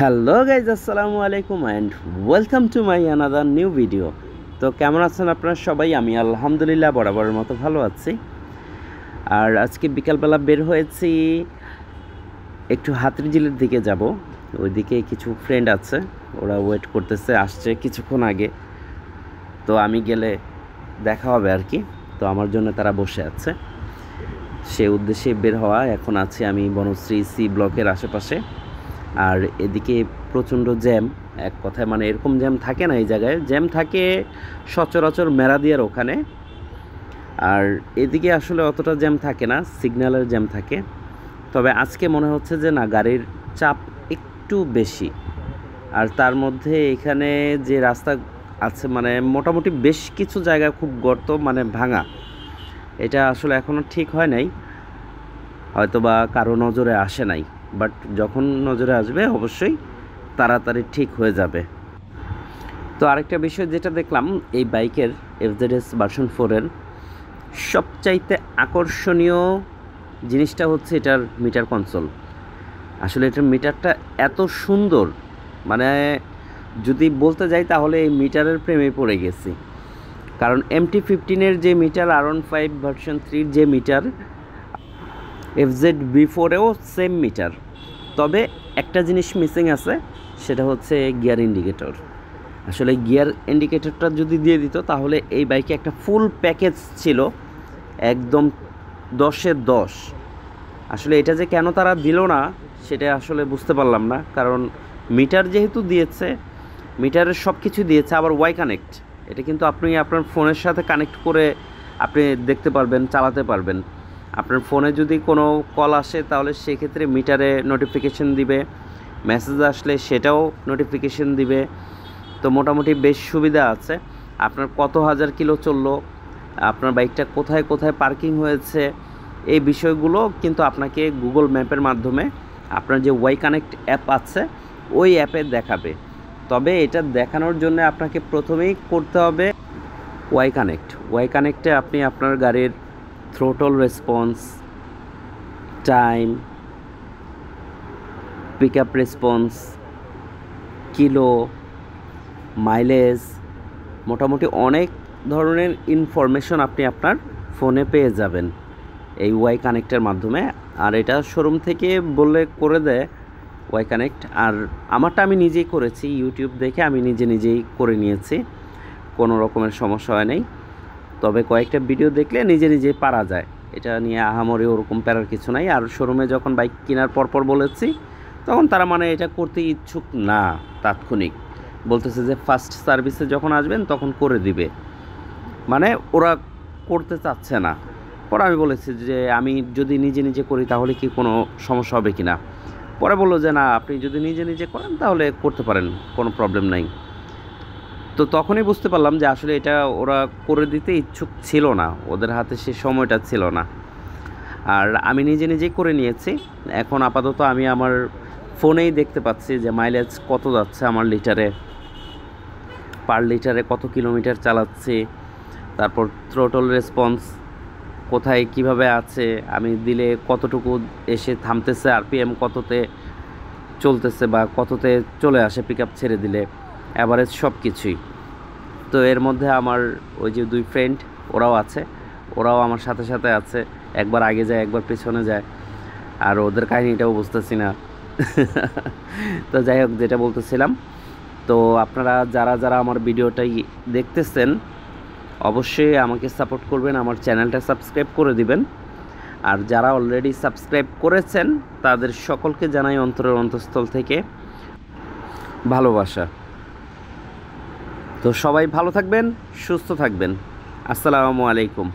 Hello guys, আসসালামু আলাইকুম and welcome to my another new video. তো কেমন আছেন আপনারা সবাই? আমি আলহামদুলিল্লাহ বরাবরের মতো ভালো আছি। আর আজকে বিকালবেলা বের হয়েছি, একটু হাতিরঝিলের দিকে যাব। ওইদিকে কিছু ফ্রেন্ড আছে, ওরা ওয়েট করতেছে, আসছে কিছুক্ষণ আগে। তো আমি গেলে দেখা হবে আর কি। তো আমার জন্য তারা বসে আছে, সে উদ্দেশ্যে বের হওয়া। এখন আছি আমি বনশ্রী সি ব্লকের আশেপাশে। আর এদিকে প্রচণ্ড জ্যাম, এক কথায় মানে এরকম জ্যাম থাকে না এই জায়গায়, জ্যাম থাকে সচরাচর মেরাদিয়ার ওখানে। আর এদিকে আসলে অতটা জ্যাম থাকে না, সিগন্যালের জ্যাম থাকে। তবে আজকে মনে হচ্ছে যে না, গাড়ির চাপ একটু বেশি। আর তার মধ্যে এখানে যে রাস্তা আছে মানে মোটামুটি বেশ কিছু জায়গা খুব গর্ত, মানে ভাঙা। এটা আসলে এখনও ঠিক হয় নাই, হয়তোবা কারো নজরে আসে নাই, বাট যখন নজরে আসবে অবশ্যই তাড়াতাড়ি ঠিক হয়ে যাবে। তো আরেকটা বিষয় যেটা দেখলাম, এই বাইকের এফজেডএস ভার্সন 4-এর সবচাইতে আকর্ষণীয় জিনিসটা হচ্ছে এটার মিটার কনসোল। আসলে এটার মিটারটা এত সুন্দর, মানে যদি বলতে যাই তাহলে এই মিটারের প্রেমে পড়ে গেছি। কারণ MT-15-এর যে মিটার, R15 ভার্সন 3-র যে মিটার, FZ-B4-এও সেম মিটার। তবে একটা জিনিস মিসিং আছে, সেটা হচ্ছে গিয়ার ইন্ডিকেটর। আসলে গিয়ার ইন্ডিকেটরটা যদি দিয়ে দিত তাহলে এই বাইকে একটা ফুল প্যাকেজ ছিল, একদম 10-এ 10। আসলে এটা যে কেন তারা দিল না সেটা আসলে বুঝতে পারলাম না। কারণ মিটার যেহেতু দিয়েছে, মিটারের সব কিছু দিয়েছে, আবার ওয়াই কানেক্ট। এটা কিন্তু আপনি আপনার ফোনের সাথে কানেক্ট করে আপনি দেখতে পারবেন, চালাতে পারবেন। আপনার ফোনে যদি কোনো কল আসে তাহলে সেক্ষেত্রে মিটারে নোটিফিকেশন দিবে, মেসেজ আসলে সেটাও নোটিফিকেশন দিবে। তো মোটামুটি বেশ সুবিধা আছে। আপনার কত হাজার কিলো চললো, আপনার বাইকটা কোথায় কোথায় পার্কিং হয়েছে, এই বিষয়গুলো কিন্তু আপনাকে গুগল ম্যাপের মাধ্যমে আপনার যে ওয়াই কানেক্ট অ্যাপ আছে ওই অ্যাপে দেখাবে। তবে এটা দেখানোর জন্য আপনাকে প্রথমেই করতে হবে ওয়াই কানেক্ট। ওয়াই কানেক্টে আপনি আপনার গাড়ির throttle response, time, pick up response, kilo, mileage, মোটামুটি অনেক ধরনের ইনফরমেশন আপনি আপনার ফোনে পেয়ে যাবেন এই ওয়াই কানেক্টের মাধ্যমে। আর এটা শোরুম থেকে বললে করে দেয় ওয়াই কানেক্ট। আর আমারটা আমি নিজেই করেছি, ইউটিউব দেখে আমি নিজেই করে নিয়েছি, কোনো রকমের সমস্যা হয় নাই। তবে কয়েকটা ভিডিও দেখলে নিজেই পারা যায়, এটা নিয়ে আহামরি ওরকম প্যারার কিছু নাই। আর শোরুমে যখন বাইক কেনার পরপর বলেছি, তখন তারা মানে এটা করতে ইচ্ছুক না, তাৎক্ষণিক বলতেছে যে ফার্স্ট সার্ভিসে যখন আসবেন তখন করে দিবে, মানে ওরা করতে চাচ্ছে না। পরে আমি বলেছি যে আমি যদি নিজে করি তাহলে কি কোনো সমস্যা হবে কি না। পরে বললো যে না, আপনি যদি নিজে করেন তাহলে করতে পারেন, কোনো প্রবলেম নাই। তো তখনই বুঝতে পারলাম যে আসলে এটা ওরা করে দিতে ইচ্ছুক ছিল না, ওদের হাতে সে সময়টা ছিল না। আর আমি নিজেই করে নিয়েছি। এখন আপাতত আমি আমার ফোনেই দেখতে পাচ্ছি যে মাইলেজ কত যাচ্ছে আমার লিটারে, পার লিটারে কত কিলোমিটার চালাচ্ছি, তারপর থ্রোটল রেসপন্স কোথায় কিভাবে আছে, আমি দিলে কতটুকু এসে থামতেছে, আরপিএম কততে চলতেছে বা কততে চলে আসে পিক আপ ছেড়ে দিলে, অ্যাভারেজ সব কিছুই। তো এর মধ্যে আমার ওই যে দুই ফ্রেন্ড ওরাও আছে, ওরাও আমার সাথে সাথে আছে, একবার আগে যায় একবার পেছনে যায়। আর ওদের কাহিনিটাও বুঝতেছি না। তো যাই হোক, যেটা বলতেছিলাম, তো আপনারা যারা আমার ভিডিওটাই দেখতেছেন অবশ্যই আমাকে সাপোর্ট করবেন, আমার চ্যানেলটা সাবস্ক্রাইব করে দিবেন। আর যারা অলরেডি সাবস্ক্রাইব করেছেন তাদের সকলকে জানাই অন্তরের অন্তঃস্থল থেকে ভালোবাসা। তো সবাই ভালো থাকবেন, সুস্থ থাকবেন। আসসালামু আলাইকুম।